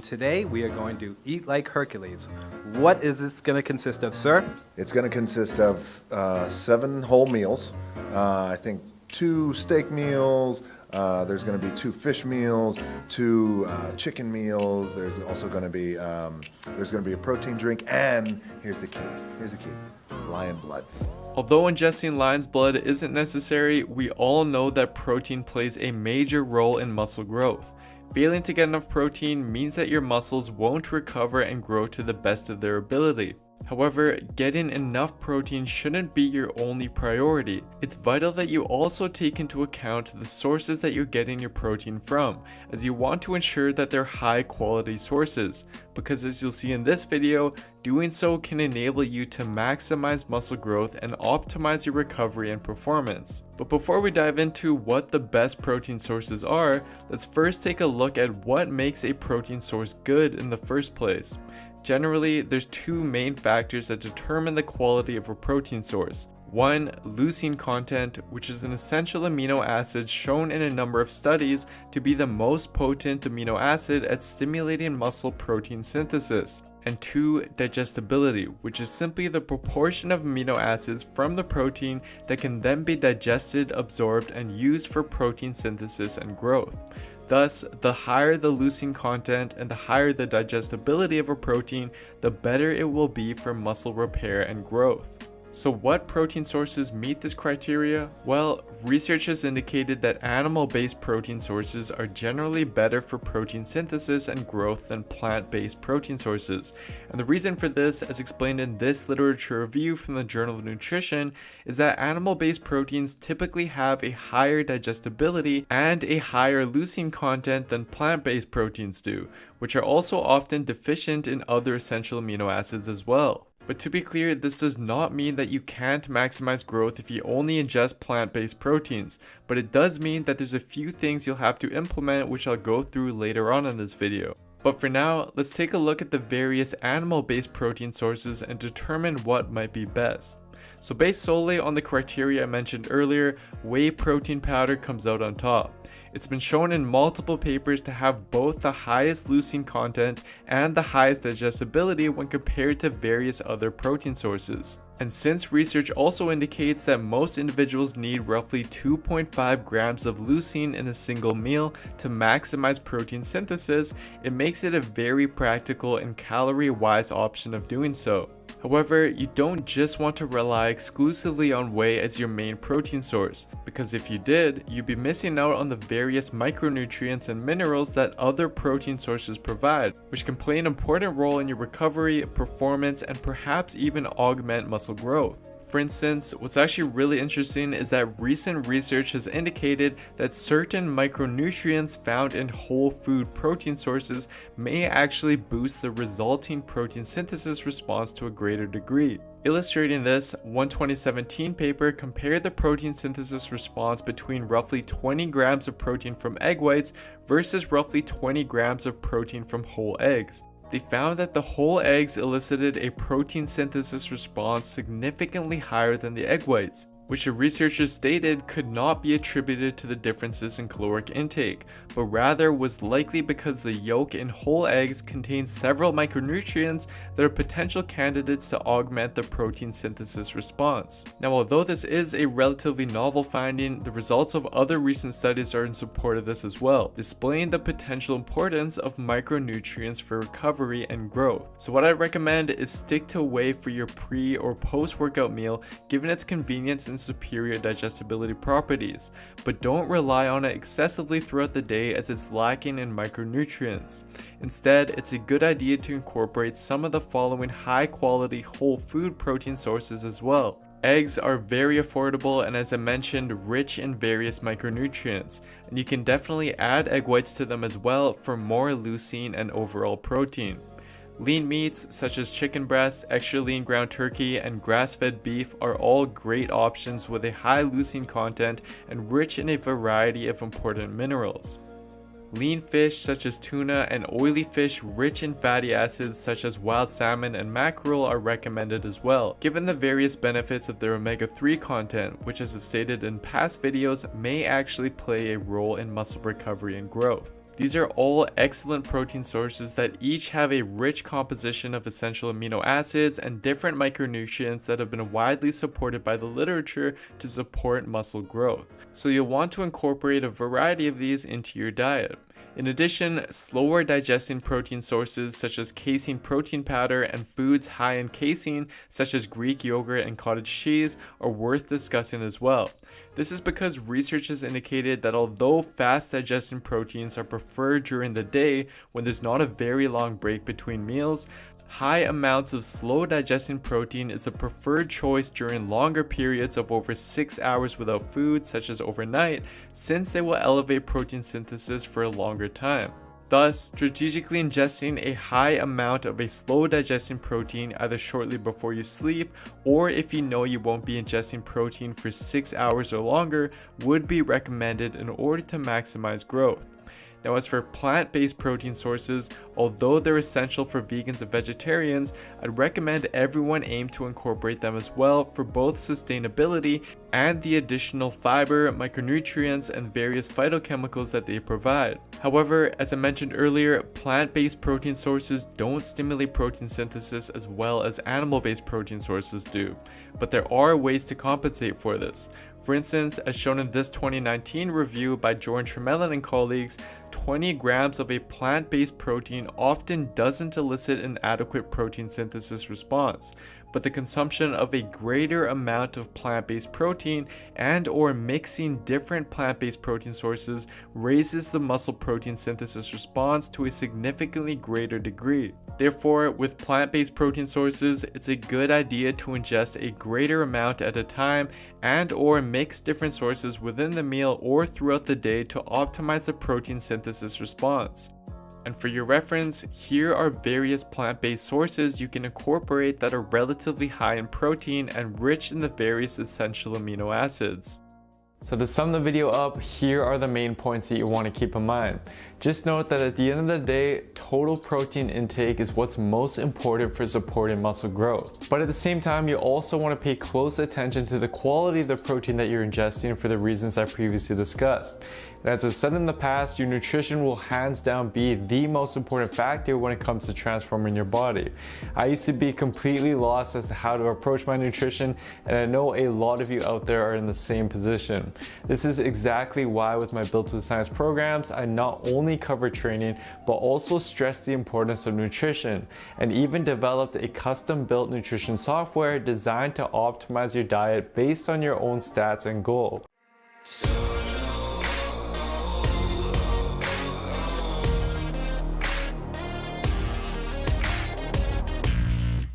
today we are going to eat like Hercules. What is this going to consist of, sir? It's going to consist of 7 whole meals. I think 2 steak meals. There's going to be 2 fish meals, 2 chicken meals. There's also going to be a protein drink, and here's the key. Lion blood. Although ingesting lion's blood isn't necessary, we all know that protein plays a major role in muscle growth. Failing to get enough protein means that your muscles won't recover and grow to the best of their ability. However, getting enough protein shouldn't be your only priority. It's vital that you also take into account the sources that you're getting your protein from, as you want to ensure that they're high quality sources, because as you'll see in this video, doing so can enable you to maximize muscle growth and optimize your recovery and performance. But before we dive into what the best protein sources are, let's first take a look at what makes a protein source good in the first place. Generally, there's 2 main factors that determine the quality of a protein source. 1, leucine content, which is an essential amino acid shown in a number of studies to be the most potent amino acid at stimulating muscle protein synthesis. And 2, digestibility, which is simply the proportion of amino acids from the protein that can then be digested, absorbed, and used for protein synthesis and growth. Thus, the higher the leucine content and the higher the digestibility of a protein, the better it will be for muscle repair and growth. So what protein sources meet this criteria? Well, research has indicated that animal-based protein sources are generally better for protein synthesis and growth than plant-based protein sources. And the reason for this, as explained in this literature review from the Journal of Nutrition, is that animal-based proteins typically have a higher digestibility and a higher leucine content than plant-based proteins do, which are also often deficient in other essential amino acids as well. But to be clear, this does not mean that you can't maximize growth if you only ingest plant-based proteins, but it does mean that there's a few things you'll have to implement, which I'll go through later on in this video. But for now, let's take a look at the various animal-based protein sources and determine what might be best. So based solely on the criteria I mentioned earlier, whey protein powder comes out on top. It's been shown in multiple papers to have both the highest leucine content and the highest digestibility when compared to various other protein sources. And since research also indicates that most individuals need roughly 2.5 grams of leucine in a single meal to maximize protein synthesis, it makes it a very practical and calorie-wise option of doing so. However, you don't just want to rely exclusively on whey as your main protein source, because if you did, you'd be missing out on the various micronutrients and minerals that other protein sources provide, which can play an important role in your recovery, performance, and perhaps even augment muscle growth. For instance, what's actually really interesting is that recent research has indicated that certain micronutrients found in whole food protein sources may actually boost the resulting protein synthesis response to a greater degree. Illustrating this, one 2017 paper compared the protein synthesis response between roughly 20 grams of protein from egg whites versus roughly 20 grams of protein from whole eggs. They found that the whole eggs elicited a protein synthesis response significantly higher than the egg whites, which the researchers stated could not be attributed to the differences in caloric intake, but rather was likely because the yolk in whole eggs contains several micronutrients that are potential candidates to augment the protein synthesis response. Now, although this is a relatively novel finding, the results of other recent studies are in support of this as well, displaying the potential importance of micronutrients for recovery and growth. So what I recommend is stick to whey for your pre or post-workout meal, given its convenience and superior digestibility properties, but don't rely on it excessively throughout the day as it's lacking in micronutrients. Instead, it's a good idea to incorporate some of the following high-quality whole food protein sources as well. Eggs are very affordable and, as I mentioned, rich in various micronutrients, and you can definitely add egg whites to them as well for more leucine and overall protein. Lean meats such as chicken breast, extra lean ground turkey, and grass-fed beef are all great options with a high leucine content and rich in a variety of important minerals. Lean fish such as tuna and oily fish rich in fatty acids such as wild salmon and mackerel are recommended as well, given the various benefits of their omega-3 content, which, as I've stated in past videos, may actually play a role in muscle recovery and growth. These are all excellent protein sources that each have a rich composition of essential amino acids and different micronutrients that have been widely supported by the literature to support muscle growth. So you'll want to incorporate a variety of these into your diet. In addition, slower digesting protein sources such as casein protein powder and foods high in casein such as Greek yogurt and cottage cheese are worth discussing as well. This is because research has indicated that although fast digesting proteins are preferred during the day when there's not a very long break between meals, high amounts of slow digesting protein is a preferred choice during longer periods of over 6 hours without food, such as overnight, since they will elevate protein synthesis for a longer time. Thus, strategically ingesting a high amount of a slow digesting protein either shortly before you sleep or if you know you won't be ingesting protein for 6 hours or longer would be recommended in order to maximize growth. Now, as for plant-based protein sources, although they're essential for vegans and vegetarians, I'd recommend everyone aim to incorporate them as well for both sustainability and the additional fiber, micronutrients, and various phytochemicals that they provide. However, as I mentioned earlier, plant-based protein sources don't stimulate protein synthesis as well as animal-based protein sources do, but there are ways to compensate for this. For instance, as shown in this 2019 review by Jordan Tremelin and colleagues, 20 grams of a plant-based protein often doesn't elicit an adequate protein synthesis response, but the consumption of a greater amount of plant-based protein and or mixing different plant-based protein sources raises the muscle protein synthesis response to a significantly greater degree. Therefore, with plant-based protein sources, it's a good idea to ingest a greater amount at a time and or mix different sources within the meal or throughout the day to optimize the protein synthesis response. And for your reference, here are various plant-based sources you can incorporate that are relatively high in protein and rich in the various essential amino acids. So to sum the video up, here are the main points that you want to keep in mind. Just note that at the end of the day, total protein intake is what's most important for supporting muscle growth. But at the same time, you also want to pay close attention to the quality of the protein that you're ingesting for the reasons I previously discussed. And as I've said in the past, your nutrition will hands down be the most important factor when it comes to transforming your body. I used to be completely lost as to how to approach my nutrition, and I know a lot of you out there are in the same position. This is exactly why with my Built with Science programs, I not only cover training, but also stress the importance of nutrition, and even developed a custom-built nutrition software designed to optimize your diet based on your own stats and goals.